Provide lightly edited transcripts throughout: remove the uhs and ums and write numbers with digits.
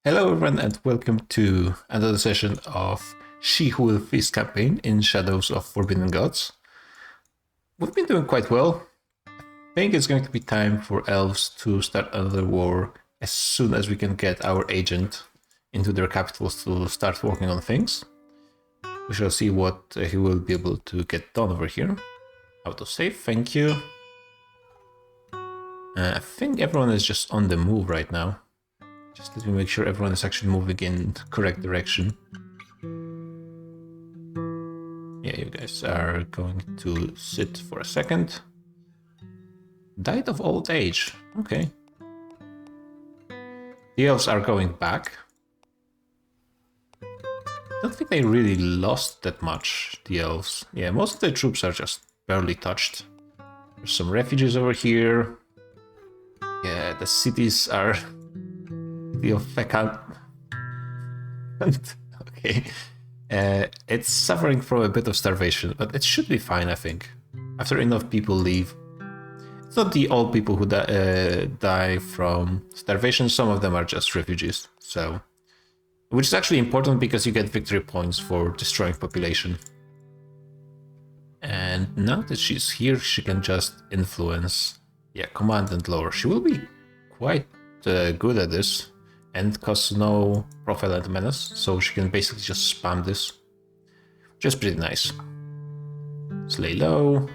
Hello everyone and welcome to another session of She Who Will Feast campaign in Shadows of Forbidden Gods. We've been doing quite well. I think it's going to be time for elves to start another war as soon as we can get our agent into their capitals to start working on things. We shall see what he will be able to get done over here. Autosave, thank you. I think everyone is just on the move right now. Just let me make sure everyone is actually moving in the correct direction. Yeah, you guys are going to sit for a second. Died of old age. Okay. The elves are going back. Don't think they really lost that much, the elves. Yeah, most of the troops are just barely touched. There's some refugees over here. Yeah, the cities are... the Fecant. Okay. It's suffering from a bit of starvation, but it should be fine, I think. After enough people leave. It's not the old people who die from starvation, some of them are just refugees. So, which is actually important because you get victory points for destroying population. And now that she's here, she can just influence, command and lore. She will be quite good at this. And costs no profile and menace, so she can basically just spam this. Just pretty nice. Slay low.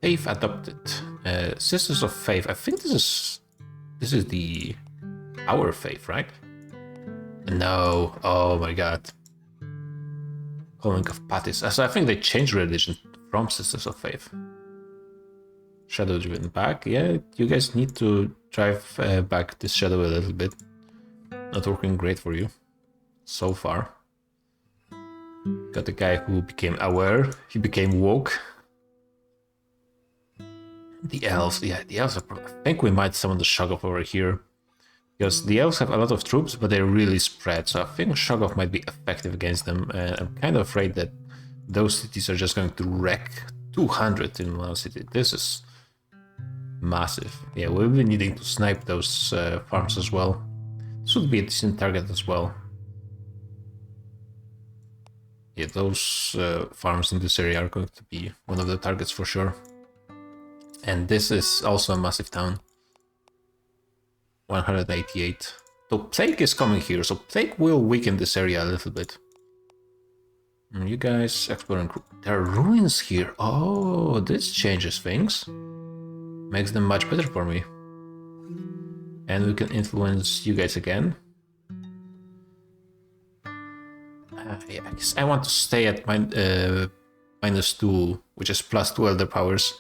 Faith adopted. Sisters of Faith. I think this is the our faith, right? No. Oh my god. Calling of Pattis. So I think they changed religion from Sisters of Faith. Shadow driven back. Yeah, you guys need to drive back this shadow a little bit. Not working great for you so far. Got the guy who became aware. He became woke. The elves. Yeah, the elves are... I think we might summon the Shoggoth over here. Because the elves have a lot of troops, but they're really spread. So I think Shoggoth might be effective against them. I'm kind of afraid that those cities are just going to wreck 200 in one city. This is... massive. Yeah, we'll be needing to snipe those farms as well. This would be a decent target as well. Yeah, those farms in this area are going to be one of the targets for sure. And this is also a massive town. 188. So Plague is coming here, so Plague will weaken this area a little bit. You guys exploring... There are ruins here. Oh, this changes things. Makes them much better for me. And we can influence you guys again. Yeah, I guess I want to stay at -2, which is +2 elder powers,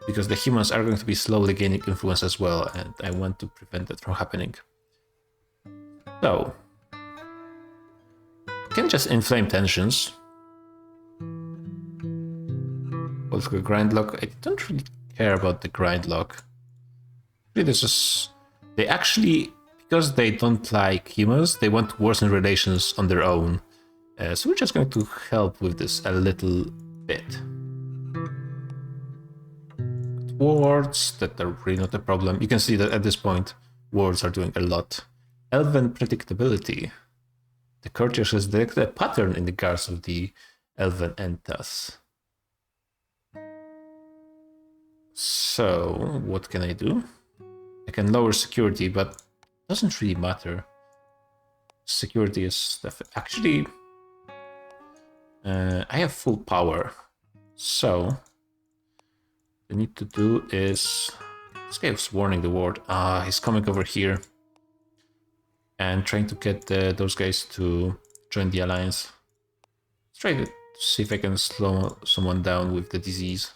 because the humans are going to be slowly gaining influence as well, and I want to prevent that from happening. So, we can just inflame tensions. Political grindlock. I don't really care about the grindlock. This is... they actually, because they don't like humans, they want to worsen relations on their own. So we're just going to help with this a little bit. Wards that are really not a problem. You can see that at this point, wards are doing a lot. Elven predictability. The courtiers has detected a pattern in the guards of the Elven Entas. So, what can I do? I can lower security, but it doesn't really matter. Security is... actually... I have full power. So, what I need to do is... this guy was warning the ward. He's coming over here. And trying to get those guys to join the alliance. Let's try to see if I can slow someone down with the disease.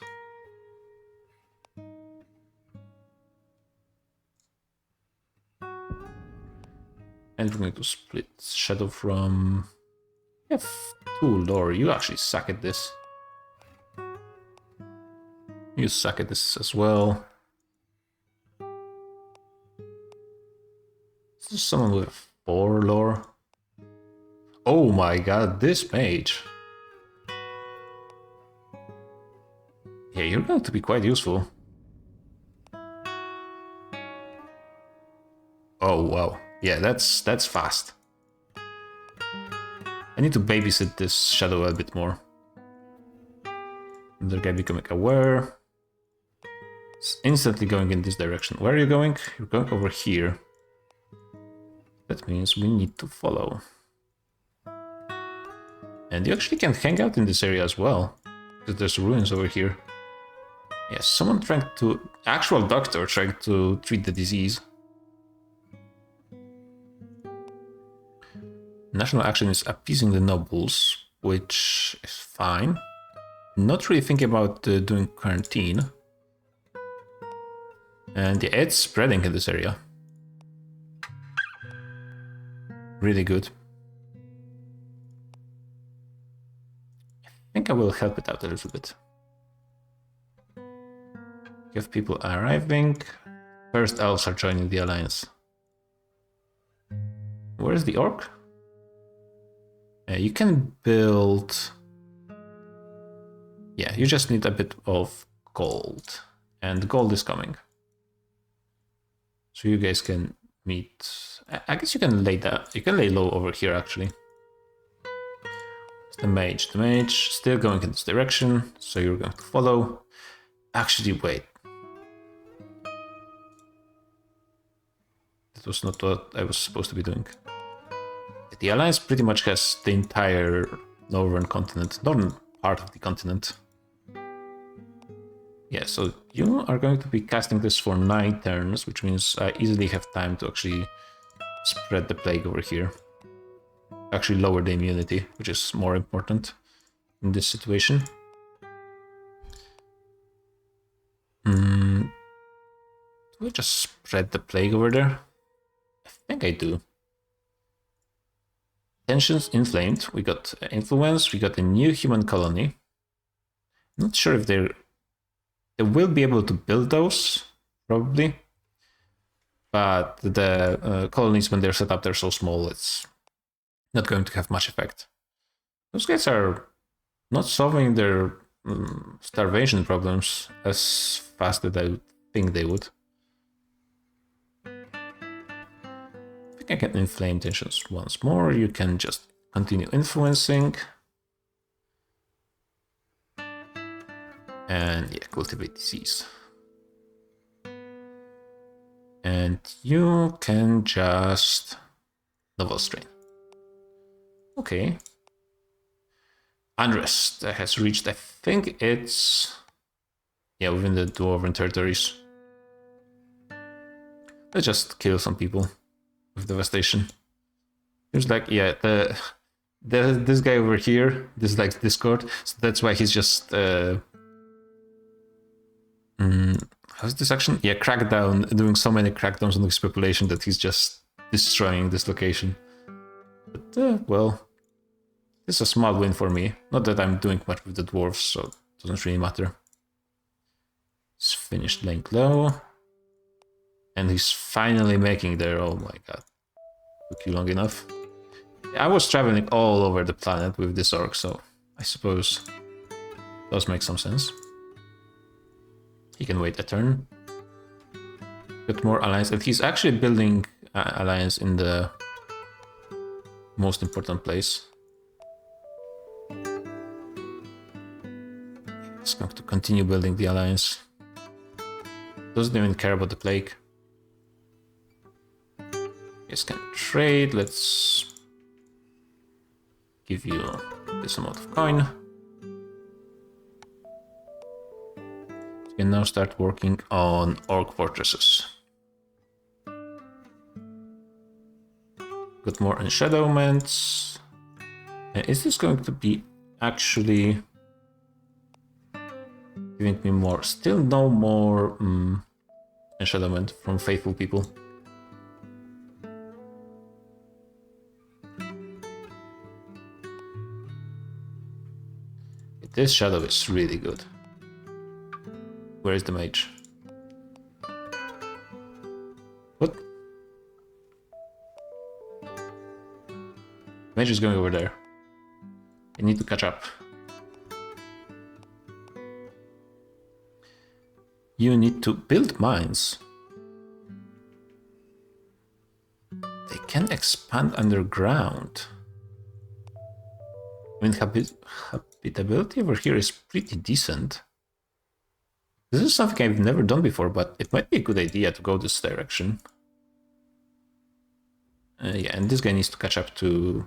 And we're going to split Shadow from... F2 lore. You actually suck at this. You suck at this as well. Is this someone with 4 lore? Oh my god, this mage. Yeah, you're going to be quite useful. Oh, wow. Yeah, that's fast. I need to babysit this shadow a bit more. Another guy becoming aware. It's instantly going in this direction. Where are you going? You're going over here. That means we need to follow. And you actually can hang out in this area as well, because there's ruins over here. Yeah, someone trying to... actual doctor trying to treat the disease. National action is appeasing the nobles, which is fine. Not really thinking about doing quarantine. And yeah, it's spreading in this area. Really good. I think I will help it out a little bit. You have people arriving. First elves are joining the alliance. Where's the orc? You can build... yeah, you just need a bit of gold. And gold is coming. So you guys can meet... I guess you can lay that. You can lay low over here, actually. It's the mage. The mage still going in this direction, so you're going to follow. Actually, wait. That was not what I was supposed to be doing. The alliance pretty much has the entire northern part of the continent. Yeah, so you are going to be casting this for 9 turns, which means I easily have time to actually spread the plague over here. Actually lower the immunity, which is more important in this situation. Do I just spread the plague over there? I think I do. Tensions inflamed. We got influence. We got a new human colony. Not sure if they will be able to build those, probably. But the colonies, when they're set up, they're so small, it's not going to have much effect. Those guys are not solving their starvation problems as fast as I would think they would. I think I can inflame tensions once more. You can just continue influencing. And yeah, cultivate disease. And you can just novel strain. Okay. Unrest has reached, I think it's... yeah, within the Dwarven territories. Let's just kill some people with devastation. Seems like, yeah, this guy over here dislikes Discord, so that's why he's just... how's this action? Yeah, crackdown, doing so many crackdowns on his population that he's just destroying this location. But, well, this is a small win for me. Not that I'm doing much with the dwarves, so it doesn't really matter. He's finished laying low. And he's finally making there. Oh my god. Took you long enough. I was traveling all over the planet with this orc, so I suppose it does make some sense. He can wait a turn. Got more alliance, and he's actually building alliance in the most important place. He's going to continue building the alliance. Doesn't even care about the plague. Yes, can trade. Let's give you this amount of coin. You can now start working on orc fortresses. Got more enshadowments. Is this going to be actually giving me more? Still no more enshadowment from faithful people. This shadow is really good. Where is the mage? What? Mage is going over there. I need to catch up. You need to build mines. can expand underground. I mean, habitability over here is pretty decent. This is something I've never done before, but it might be a good idea to go this direction. Yeah, and this guy needs to catch up to...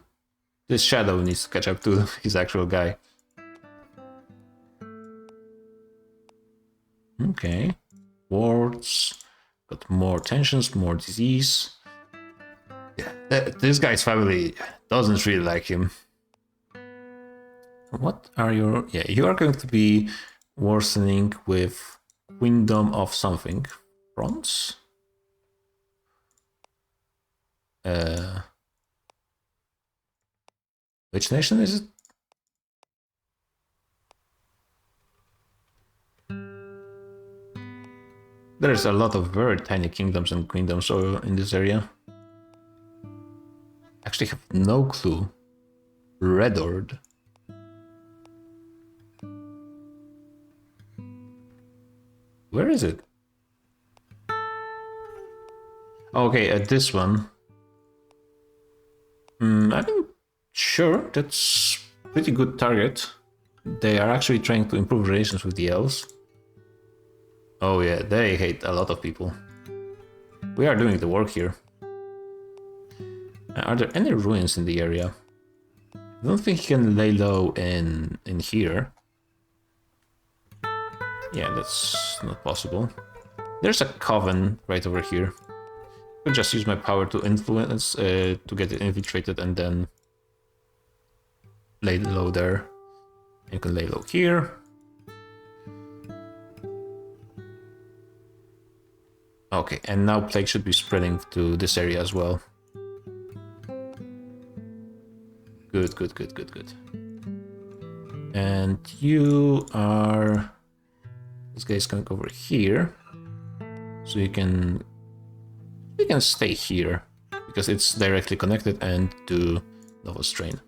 This shadow needs to catch up to his actual guy. Okay. Wards. Got more tensions, more disease. Yeah, this guy's family doesn't really like him. What are your... Yeah, you are going to be worsening with Queendom of something. Bronze? Which nation is it? There's a lot of very tiny kingdoms and queendoms in this area. Actually have no clue. Redord. Where is it? Okay, this one. I'm sure that's pretty good target. They are actually trying to improve relations with the elves. Oh yeah, they hate a lot of people. We are doing the work here. Are there any ruins in the area? I don't think you can lay low in here. Yeah, that's not possible. There's a coven right over here. I'll just use my power to influence, to get it infiltrated and then lay low there. You can lay low here. Okay, and now plague should be spreading to this area as well. Good, good, good, good, good. And you are... This guy's gonna go over here. So you can stay here, because it's directly connected and to Nova Strain.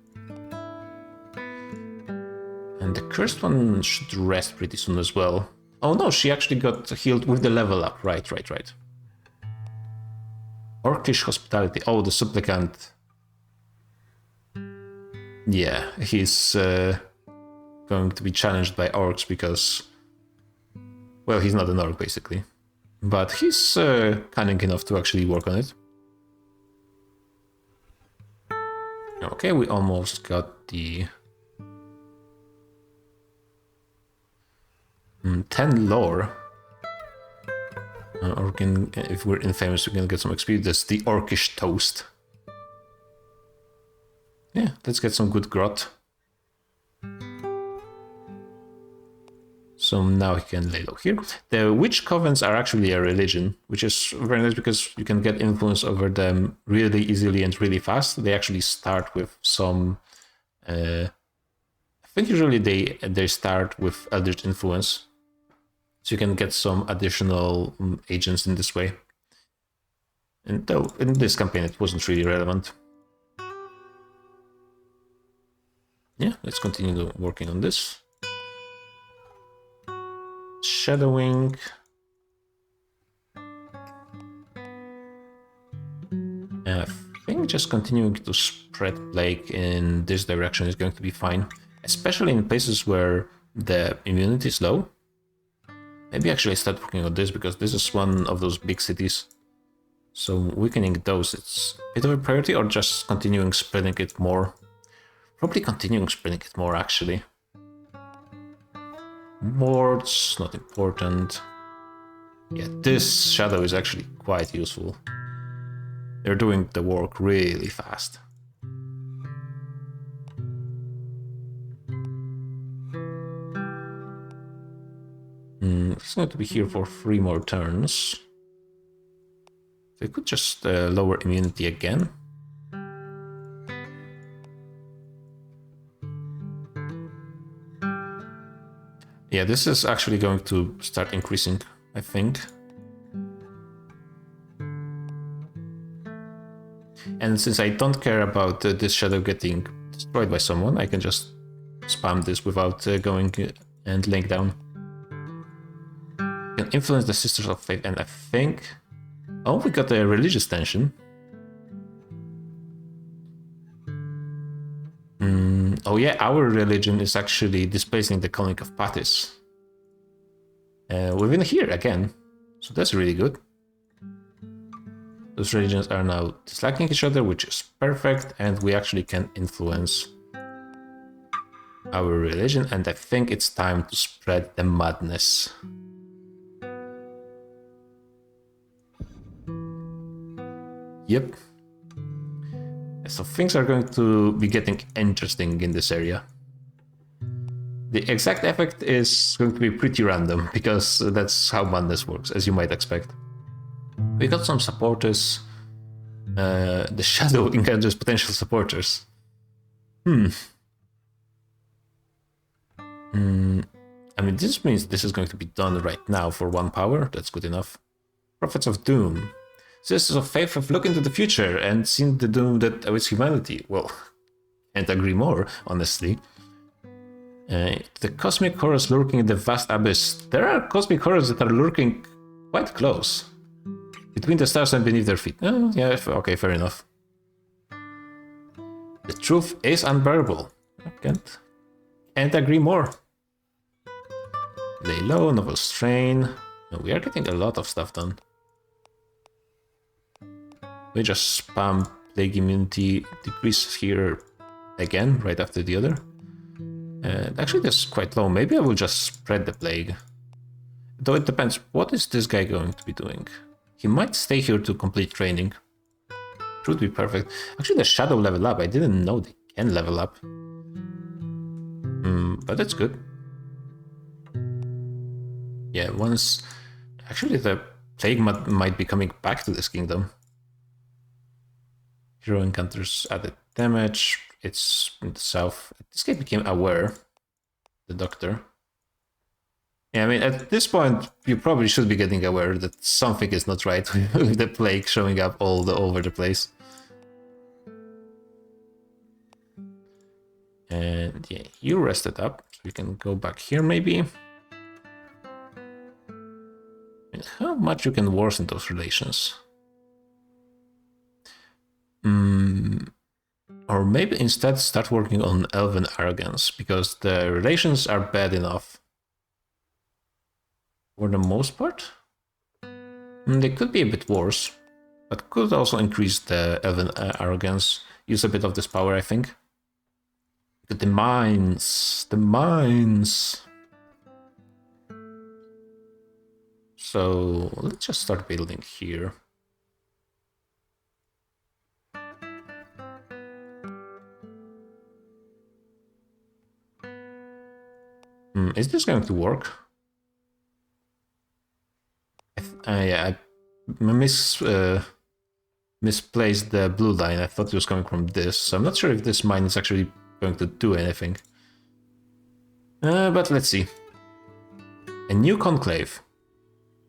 And the cursed one should rest pretty soon as well. Oh no, she actually got healed with the level up. Right. Orcish hospitality. Oh, the supplicant. Yeah, he's going to be challenged by orcs because... Well, he's not an orc, basically. But he's cunning enough to actually work on it. Okay, we almost got the... 10 lore. Or we can, if we're infamous, we can get some XP. That's the Orcish toast. Yeah, let's get some good grot. So now he can lay low here. The witch covens are actually a religion, which is very nice because you can get influence over them really easily and really fast. They actually start with some... I think usually they start with Eldritch influence. So you can get some additional agents in this way. And though in this campaign it wasn't really relevant. Yeah, let's continue working on this. Shadowing. And I think just continuing to spread plague in this direction is going to be fine. Especially in places where the immunity is low. Maybe actually I start working on this because this is one of those big cities. So weakening those, it's a bit of a priority, or just continuing spreading it more. Probably continuing spreading it more actually. Wards, not important. Yeah, this shadow is actually quite useful. They're doing the work really fast. It's going to be here for 3 more turns. They could just lower immunity again. Yeah, this is actually going to start increasing, I think. And since I don't care about this shadow getting destroyed by someone, I can just spam this without going and laying down. Can influence the Sisters of Faith, and I think... Oh, we got a religious tension. Oh yeah, our religion is actually displacing the colony of Patis. Within here again, so that's really good. Those religions are now disliking each other, which is perfect, and we actually can influence our religion, and I think it's time to spread the madness. Yep. So things are going to be getting interesting in this area. The exact effect is going to be pretty random, because that's how madness works, as you might expect. We got some supporters. The shadow encounters potential supporters. I mean, this means this is going to be done right now for 1 power. That's good enough. Prophets of Doom. Sisters of Faith have looked into the future and seen the doom that awaits humanity. Well, can't agree more, honestly. The cosmic horrors lurking in the vast abyss. There are cosmic horrors that are lurking quite close. Between the stars and beneath their feet. Oh, yeah, okay, fair enough. The truth is unbearable. I can't agree more. Lay low, novel strain. We are getting a lot of stuff done. We just spam plague immunity decrease here again, right after the other. Actually, that's quite low. Maybe I will just spread the plague. Though it depends. What is this guy going to be doing? He might stay here to complete training. It would be perfect. Actually, the shadow level up. I didn't know they can level up. But that's good. Yeah, once... Actually, the plague might be coming back to this kingdom. Hero encounters added damage. It's in the south. This guy became aware. The doctor. Yeah, I mean, at this point, you probably should be getting aware that something is not right with the plague showing up all over the place. And yeah, you rested up, so we can go back here maybe. And how much you can worsen those relations? Or maybe instead start working on elven arrogance, because the relations are bad enough. For the most part. They could be a bit worse, but could also increase the elven arrogance. Use a bit of this power, I think. But the mines. The mines. So let's just start building here. Is this going to work? I misplaced the blue line. I thought it was coming from this, so I'm not sure if this mine is actually going to do anything. But let's see. A new conclave.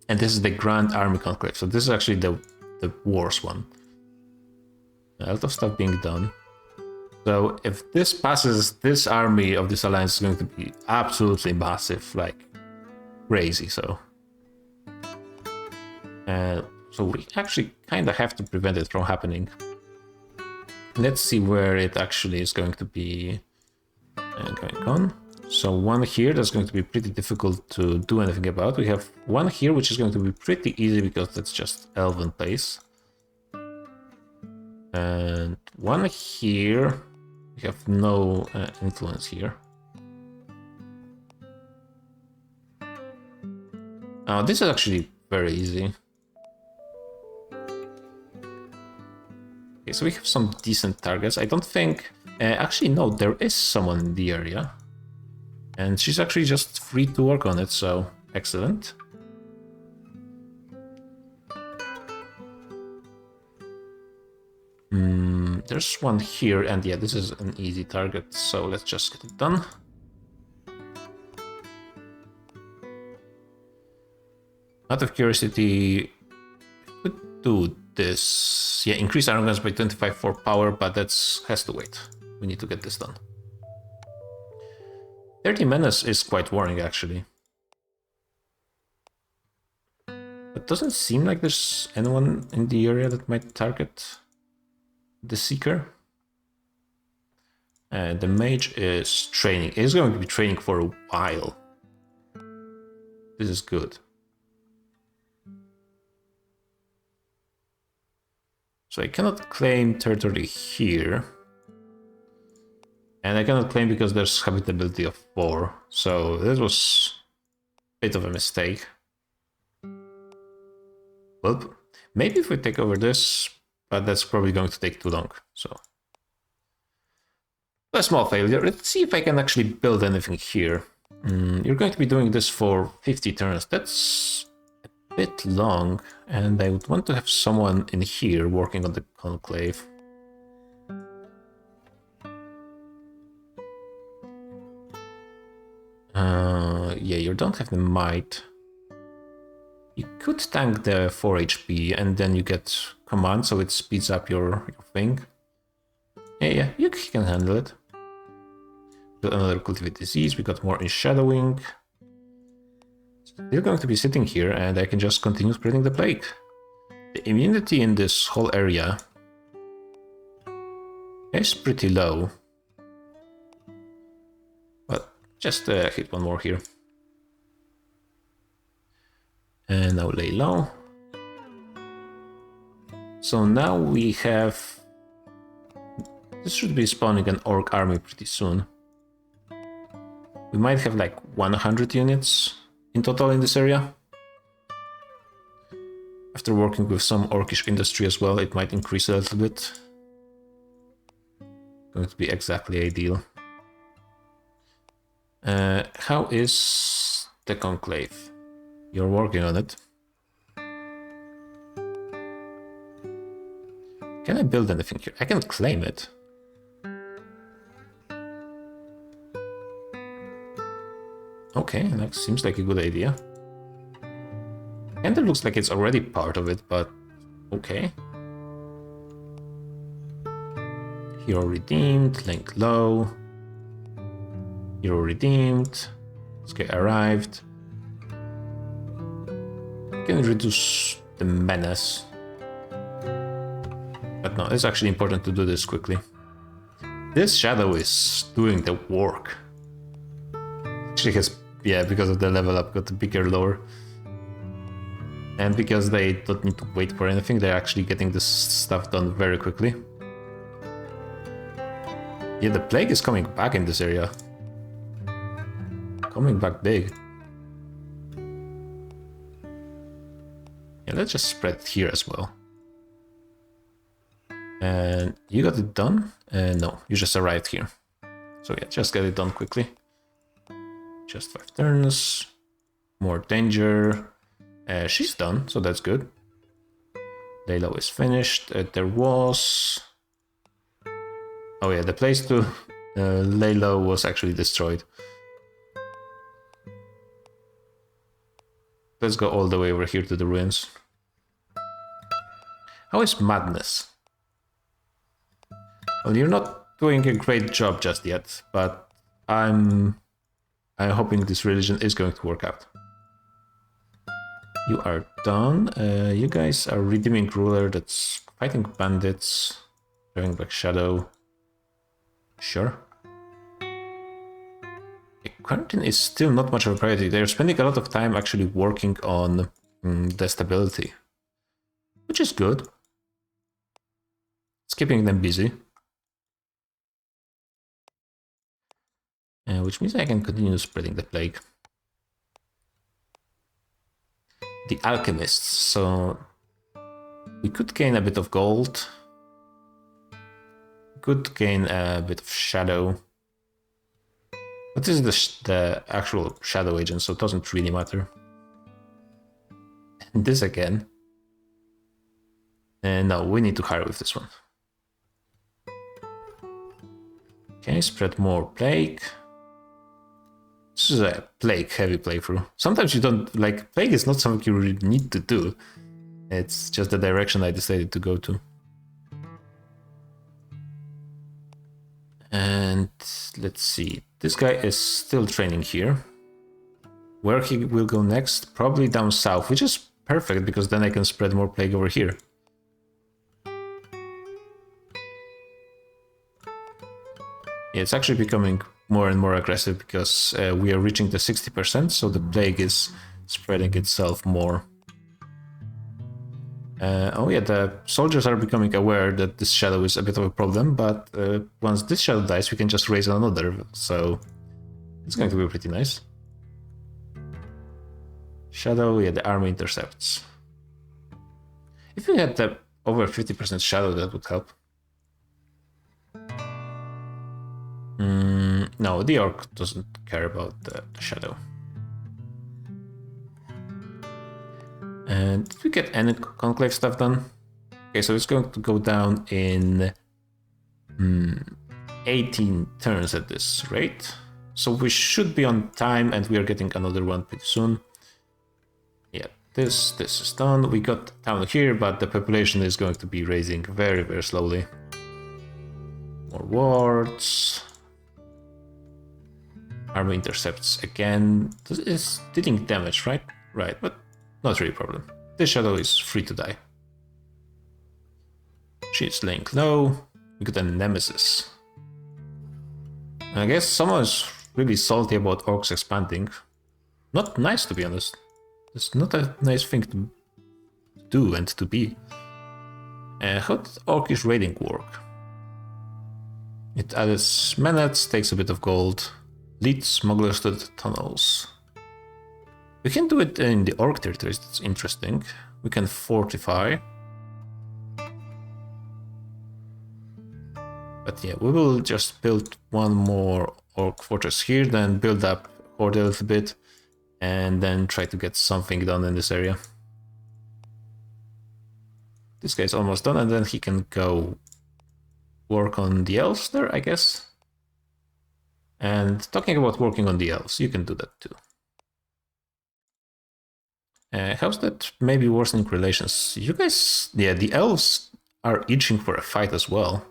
And this is the Grand Army Conclave, so this is actually the worst one. A lot of stuff being done. So if this passes, this army of this alliance is going to be absolutely massive, like crazy, so... So we actually kind of have to prevent it from happening. Let's see where it actually is going to be going on. So one here that's going to be pretty difficult to do anything about. We have one here which is going to be pretty easy because that's just elven place. And one here, we have no influence here. This is actually very easy. Okay, so we have some decent targets. I don't think... actually, no, there is someone in the area. And she's actually just free to work on it, so excellent. There's one here, and yeah, this is an easy target, so let's just get it done. Out of curiosity, we could do this. Yeah, increase arrogance by 25 for power, but that has to wait. We need to get this done. 30 menace is quite worrying, actually. It doesn't seem like there's anyone in the area that might target the Seeker. The mage is training. He's going to be training for a while. This is good. So I cannot claim territory here. And I cannot claim because there's habitability of 4. So this was a bit of a mistake. Well, maybe if we take over this, but that's probably going to take too long. So a small failure. Let's see if I can actually build anything here. You're going to be doing this for 50 turns. That's a bit long, and I would want to have someone in here working on the conclave. Yeah, you don't have the might. You could tank the 4 HP and then you get command, so it speeds up your thing. Yeah, you can handle it. Got another cultivate disease, we got more in shadowing. They're going to be sitting here and I can just continue spreading the plague. The immunity in this whole area is pretty low. But just hit one more here. And now lay low. So now we have... This should be spawning an orc army pretty soon. We might have like 100 units in total in this area. After working with some orcish industry as well, it might increase a little bit. Going to be exactly ideal. How is the conclave? You're working on it. Can I build anything here? I can claim it. Okay, that seems like a good idea. And it looks like it's already part of it, but okay. Hero redeemed, link low. Hero redeemed. This guy arrived. Can reduce the menace. But no, it's actually important to do this quickly. This shadow is doing the work. Actually has, yeah, because of the level up, got a bigger lore. And because they don't need to wait for anything, they're actually getting this stuff done very quickly. Yeah, the plague is coming back in this area. Coming back big. Yeah, let's just spread it here as well. And you got it done? No, you just arrived here. So yeah, just get it done quickly. Just 5 turns. More danger. She's done, so that's good. Laylow is finished. There was... Oh yeah, the place to lay low was actually destroyed. Let's go all the way over here to the ruins. How is madness? Well, you're not doing a great job just yet, but I'm hoping this religion is going to work out. You are done. You guys are redeeming ruler that's fighting bandits, driving back shadow. Sure. Quarantine is still not much of a priority. They're spending a lot of time actually working on the stability, which is good. It's keeping them busy. Which means I can continue spreading the plague. The alchemists, so we could gain a bit of gold. Could gain a bit of shadow. But this is the actual shadow agent, so it doesn't really matter. And this again. And no, we need to hire with this one. Okay, spread more plague. This is a plague heavy playthrough. Sometimes you don't, like, plague is not something you really need to do. It's just the direction I decided to go to. And let's see, this guy is still training here. Where he will go next? Probably down south, which is perfect because then I can spread more plague over here. Yeah, it's actually becoming more and more aggressive because we are reaching the 60%, so the plague is spreading itself more. Oh yeah, the soldiers are becoming aware that this shadow is a bit of a problem, but once this shadow dies, we can just raise another, so it's going to be pretty nice. Shadow, yeah, the army intercepts. If we had the over 50% shadow, that would help. No, the orc doesn't care about the shadow. And did we get any conclave stuff done? Okay, so it's going to go down in 18 turns at this rate. So we should be on time, and we are getting another one pretty soon. Yeah, this is done. We got town here, but the population is going to be raising very, very slowly. More wards. Army intercepts again. This is dealing damage, right? Right, but not really a problem. This shadow is free to die. She's laying low. We got a nemesis. I guess someone is really salty about orcs expanding. Not nice, to be honest. It's not a nice thing to do and to be. How did orcish raiding work? It adds minutes, takes a bit of gold, leads smugglers to the tunnels. We can do it in the orc territories, that's interesting. We can fortify. But yeah, we will just build one more orc fortress here, then build up horde a little bit, and then try to get something done in this area. This guy's almost done, and then he can go work on the elves there, I guess. And talking about working on the elves, you can do that too. How's that maybe worsening relations? You guys, yeah, the elves are itching for a fight as well.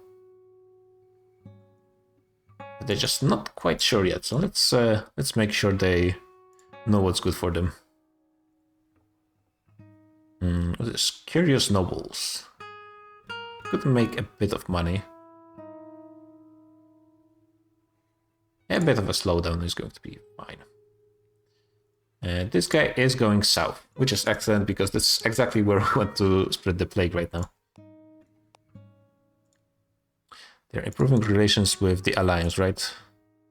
But they're just not quite sure yet, so let's make sure they know what's good for them. There's curious nobles. Could make a bit of money. A bit of a slowdown is going to be fine. This guy is going south, which is excellent because that's exactly where we want to spread the plague right now. They're improving relations with the Alliance, right?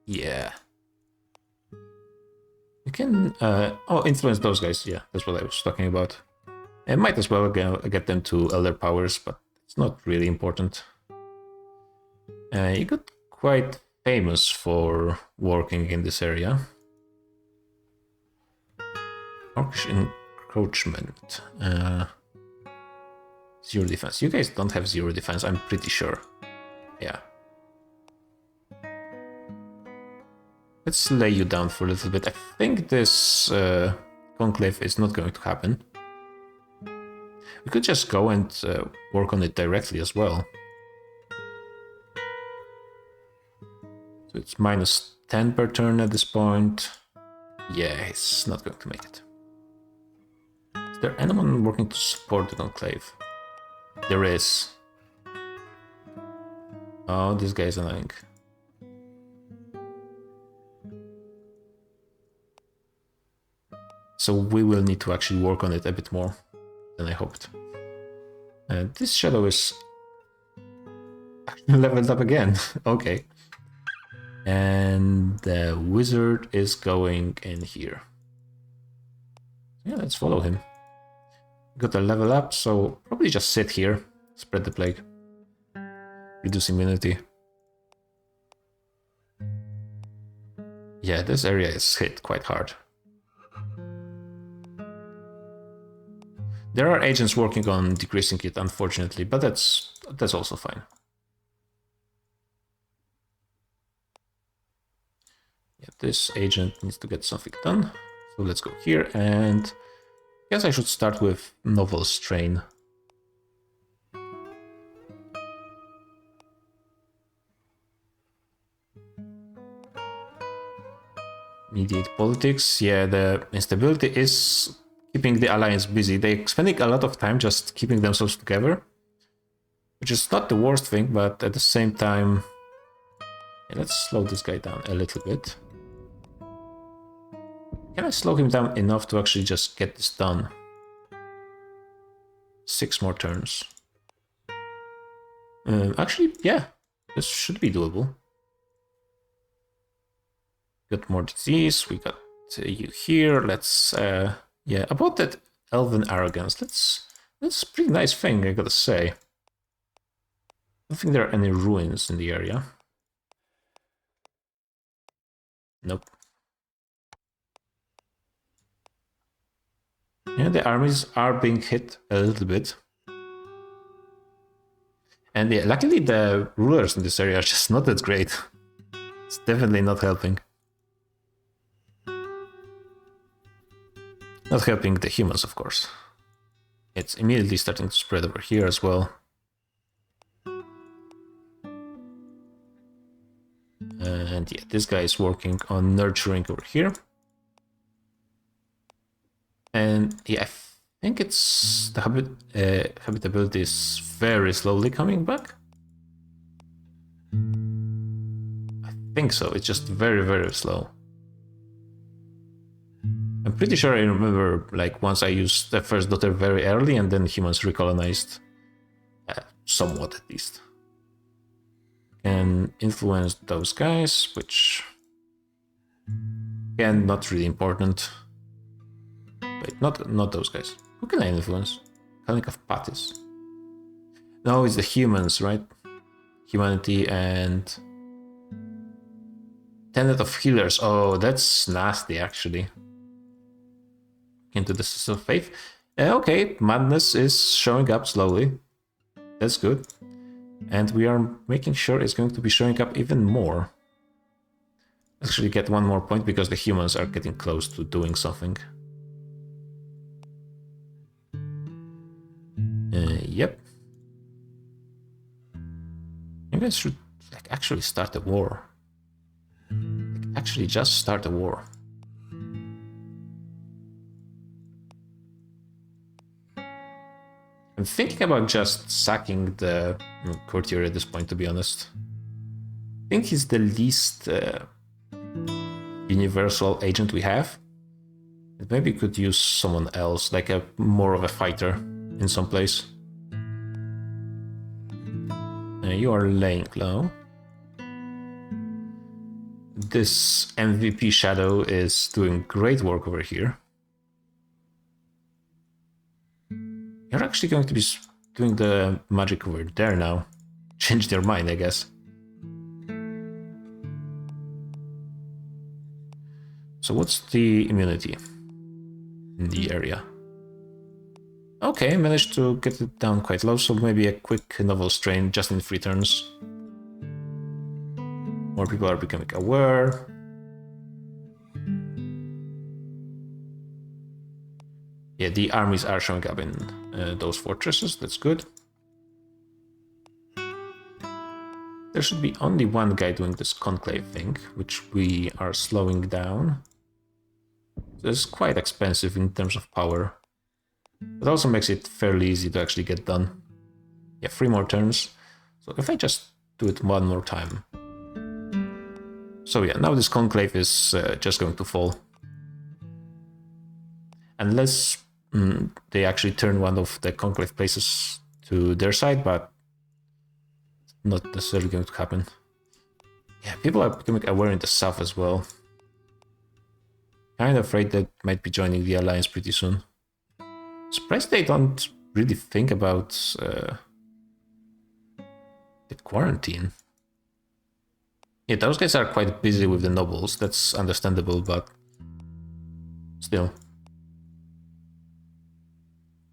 Yeah. You can influence those guys. Yeah, that's what I was talking about. I might as well get them to Elder Powers, but it's not really important. You got quite famous for working in this area. Orcish encroachment. 0 defense. You guys don't have 0 defense, I'm pretty sure. Yeah. Let's lay you down for a little bit. I think this conclave is not going to happen. We could just go and work on it directly as well. So it's minus 10 per turn at this point. Yeah, it's not going to make it. Is there anyone working to support the conclave? There is. Oh, this guy's annoying. So we will need to actually work on it a bit more than I hoped. This shadow is leveled up again. Okay. And the wizard is going in here. Yeah, let's follow him. Got a level up, so probably just sit here, spread the plague, reduce immunity. Yeah, this area is hit quite hard. There are agents working on decreasing it, unfortunately, but that's also fine. Yeah, this agent needs to get something done. So let's go here, and I guess I should start with Novel Strain. Mediate politics. Yeah, the instability is keeping the Alliance busy. They're spending a lot of time just keeping themselves together, which is not the worst thing, but at the same time, Okay, let's slow this guy down a little bit. Can I slow him down enough to actually just get this done? 6 more turns. Actually, yeah, this should be doable. Got more disease, we got you here. Let's, yeah, about that elven arrogance, that's a pretty nice thing, I gotta say. I don't think there are any ruins in the area. Nope. Yeah, the armies are being hit a little bit. And yeah, luckily the rulers in this area are just not that great. It's definitely not helping. Not helping the humans, of course. It's immediately starting to spread over here as well. And yeah, this guy is working on nurturing over here. And yeah, I think it's the habitability is very slowly coming back. I think so, it's just very, very slow. I'm pretty sure I remember, like, once I used the first daughter very early and then humans recolonized, somewhat at least. Can influence those guys, which, again, not really important. Wait, not those guys. Who can I influence? Calling of Patis. No, it's the humans, right? Humanity and Tenet of Healers. Oh, that's nasty, actually. Into the System of Faith. Okay, madness is showing up slowly. That's good. And we are making sure it's going to be showing up even more. Actually get 1 more point because the humans are getting close to doing something. Yep. You guys should like actually start a war. Like, actually just start a war. I'm thinking about just sacking the courtier at this point, to be honest. I think he's the least universal agent we have. Maybe could use someone else, like a more of a fighter in some place. You are laying low. This MVP Shadow is doing great work over here. You're actually going to be doing the magic over there now. Changed your mind, I guess. So what's the immunity in the area? Okay, managed to get it down quite low, so maybe a quick novel strain just in 3 turns. More people are becoming aware. Yeah, the armies are showing up in those fortresses, that's good. There should be only 1 guy doing this conclave thing, which we are slowing down. So it's quite expensive in terms of power. It also makes it fairly easy to actually get done. Yeah, 3 more turns. So if I just do it 1 more time. So yeah, now this conclave is just going to fall. Unless they actually turn one of the conclave places to their side, but not necessarily going to happen. Yeah, people are becoming aware in the south as well. Kind of afraid they might be joining the alliance pretty soon. Surprised they don't really think about the quarantine. Yeah, those guys are quite busy with the nobles, that's understandable, but still.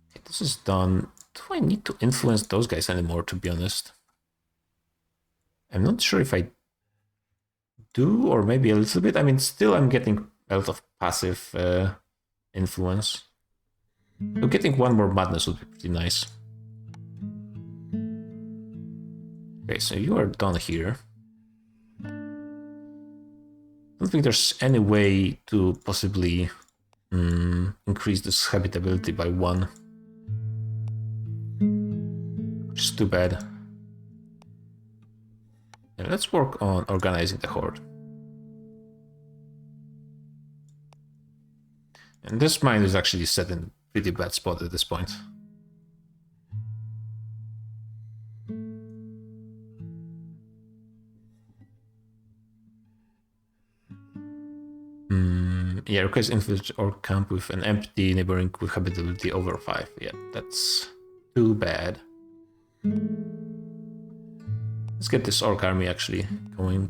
Okay, this is done. Do I need to influence those guys anymore, to be honest? I'm not sure if I do, or maybe a little bit. I mean, still I'm getting a lot of passive influence. So getting 1 more madness would be pretty nice. Okay, so you are done here. I don't think there's any way to possibly increase this habitability by 1. Which is too bad. And let's work on organizing the horde. And this mine is actually set in a pretty bad spot at this point. Yeah, requires infiltrate or camp with an empty neighboring with habitability over 5. Yeah, that's too bad. Let's get this orc army actually going.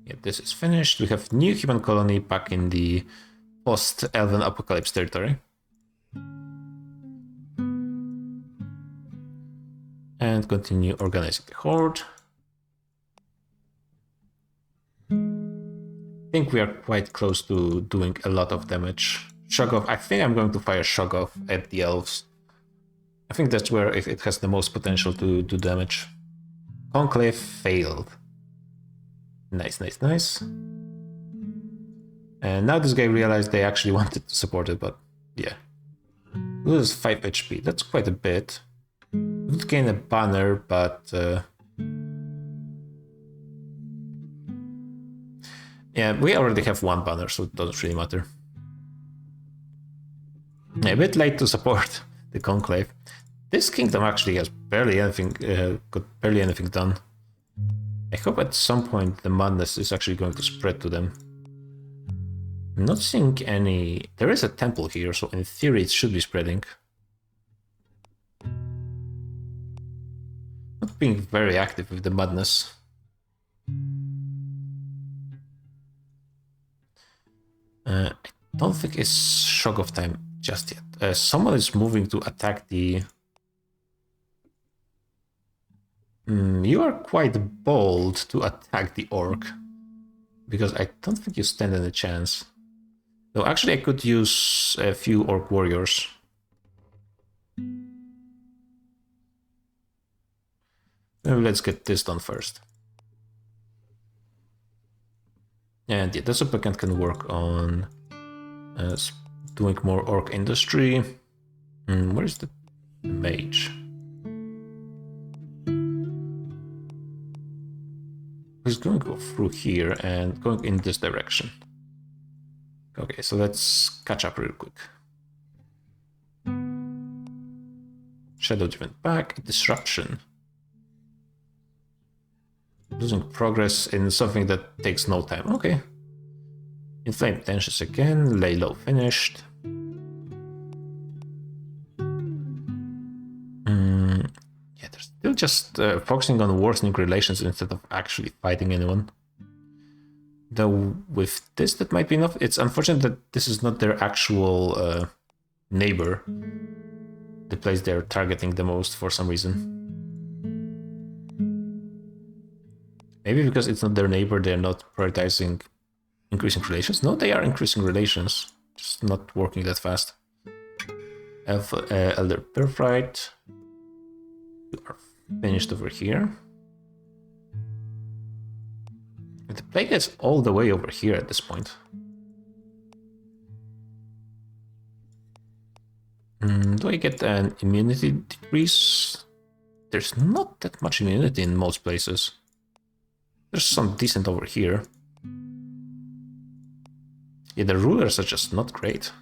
Yeah, this is finished. We have new human colony back in the post-Elven Apocalypse territory. And continue organizing the horde. I think we are quite close to doing a lot of damage. Shoggoth, I think I'm going to fire Shoggoth at the elves. I think that's where it has the most potential to do damage. Conclave failed. Nice, nice, nice. And now this guy realized they actually wanted to support it, but yeah. Loses 5 HP, that's quite a bit. We would gain a banner, but... yeah, we already have 1 banner, so it doesn't really matter. Yeah, a bit late to support the Conclave. This kingdom actually has barely anything, got barely anything done. I hope at some point the madness is actually going to spread to them. I'm not seeing any... There is a temple here, so in theory it should be spreading. Not being very active with the madness. I don't think it's Shoggoth time just yet. Someone is moving to attack the... you are quite bold to attack the orc, because I don't think you stand any chance. Though actually I could use a few orc warriors. Maybe let's get this done first. And yeah, the supplicant can work on doing more orc industry. Where is the mage? He's going to go through here and going in this direction. Okay, so let's catch up real quick. Shadow driven back, disruption. Losing progress in something that takes no time. Okay. Inflame tensions again, lay low finished. Yeah, they're still just focusing on worsening relations instead of actually fighting anyone. Though with this, that might be enough. It's unfortunate that this is not their actual neighbor, the place they're targeting the most for some reason. Maybe because it's not their neighbor, they're not prioritizing increasing relations. No, they are increasing relations, just not working that fast. Elder Birthright. You are finished over here. The plague is all the way over here at this point. Do I get an immunity decrease? There's not that much immunity in most places. There's some decent over here. Yeah, the rulers are just not great.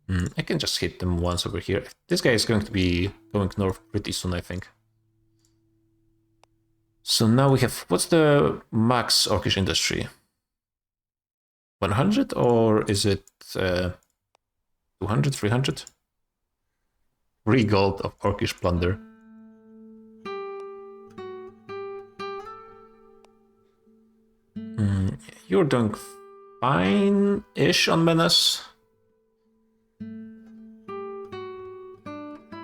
I can just hit them once over here. This guy is going to be going north pretty soon, I think. So now we have... What's the max Orcish industry? 100 or is it 200, 300? 3 gold of Orcish plunder. You're doing fine-ish on menace.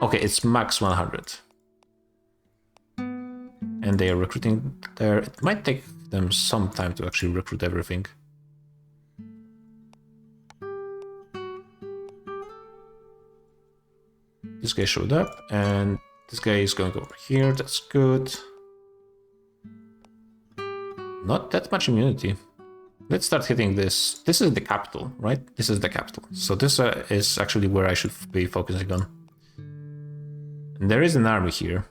Okay, it's max 100. And they are recruiting there. It might take them some time to actually recruit everything. This guy showed up, and this guy is going over here. That's good. Not that much immunity. Let's start hitting this. This is the capital, right? This is the capital. So this is actually where I should be focusing on. And there is an army here.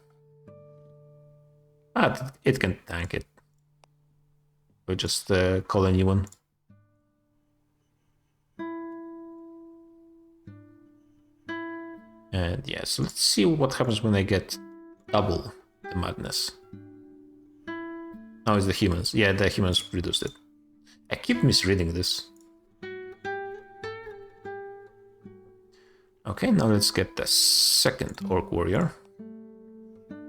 But it can tank it. We'll just call a new one. And yeah, so let's see what happens when I get double the madness. Oh, it's the humans. Yeah, the humans reduced it. I keep misreading this. Okay, now let's get the second orc warrior.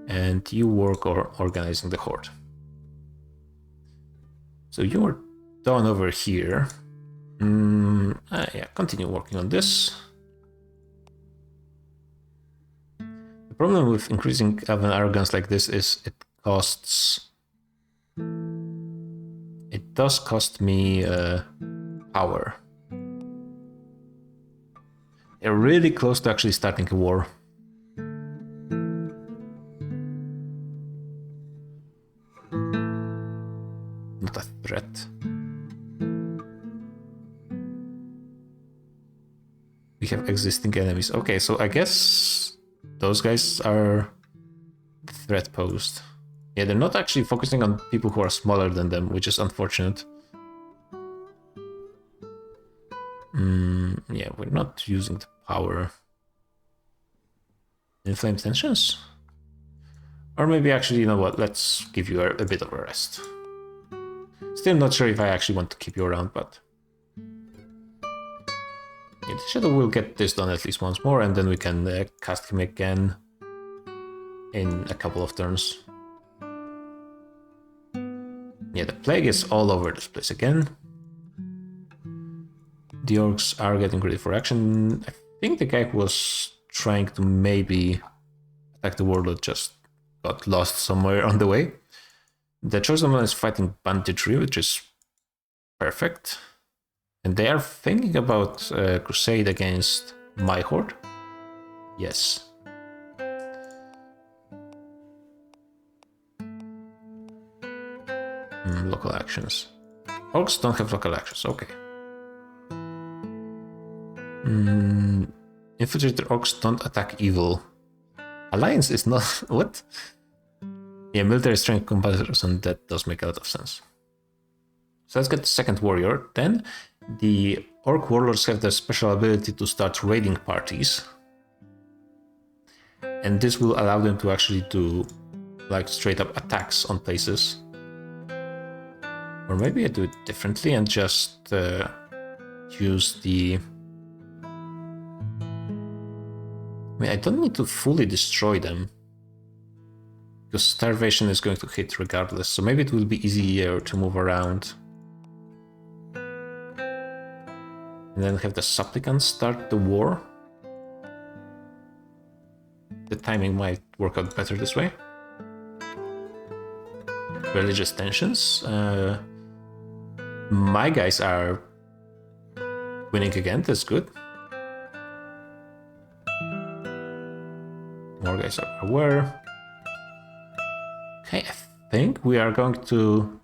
And you work on organizing the horde. So you're done over here. Yeah, continue working on this. The problem with increasing elven arrogance like this is it costs... It does cost me power. They're really close to actually starting a war. Not a threat. We have existing enemies. Okay, so I guess those guys are the threat posed. Yeah, they're not actually focusing on people who are smaller than them, which is unfortunate. Yeah, we're not using the power. Inflamed tensions? Or maybe actually, you know what, let's give you a bit of a rest. Still not sure if I actually want to keep you around, but... Yeah, the Shadow will get this done at least once more, and then we can cast him again in a couple of turns. Yeah, the plague is all over this place again. The orcs are getting ready for action. I think the guy who was trying to maybe attack the warlord just got lost somewhere on the way. The chosen one is fighting banditry, which is perfect. And they are thinking about crusade against my horde. Yes. Local actions. Orcs don't have local actions, okay. Infiltrated orcs don't attack evil. Alliance is not... what? Yeah, military strength comparison, that does make a lot of sense. So let's get the second warrior. Then the orc warlords have the special ability to start raiding parties. And this will allow them to actually do like straight up attacks on places. Or maybe I do it differently and just use the... I mean, I don't need to fully destroy them, because starvation is going to hit regardless, so maybe it will be easier to move around. And then have the supplicants start the war. The timing might work out better this way. Religious tensions. My guys are winning again, that's good. More guys are aware. Okay, I think we are going to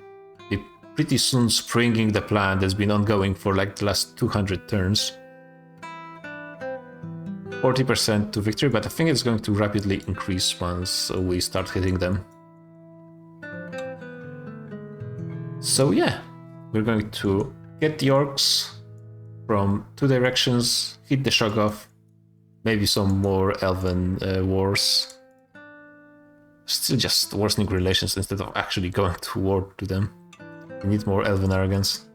be pretty soon springing the plan that's been ongoing for like the last 200 turns. 40% to victory, but I think it's going to rapidly increase once we start hitting them. So yeah, we're going to get the orcs from two directions, hit the Shoggoth, maybe some more elven wars. Still just worsening relations instead of actually going to war to them. We need more elven arrogance.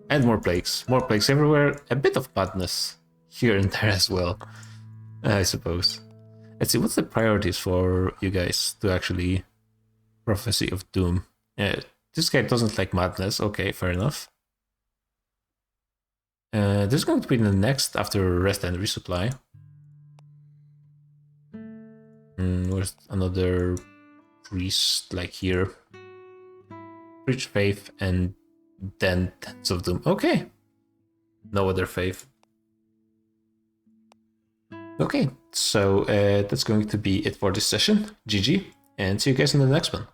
And more plagues. More plagues everywhere. A bit of badness here and there as well, I suppose. Let's see, what's the priorities for you guys to actually... Prophecy of Doom. This guy doesn't like madness. Okay, fair enough. This is going to be the next after rest and resupply. Where's another priest like here? Preach faith and then Tents of Doom. Okay. No other faith. Okay, so that's going to be it for this session. GG, and see you guys in the next one.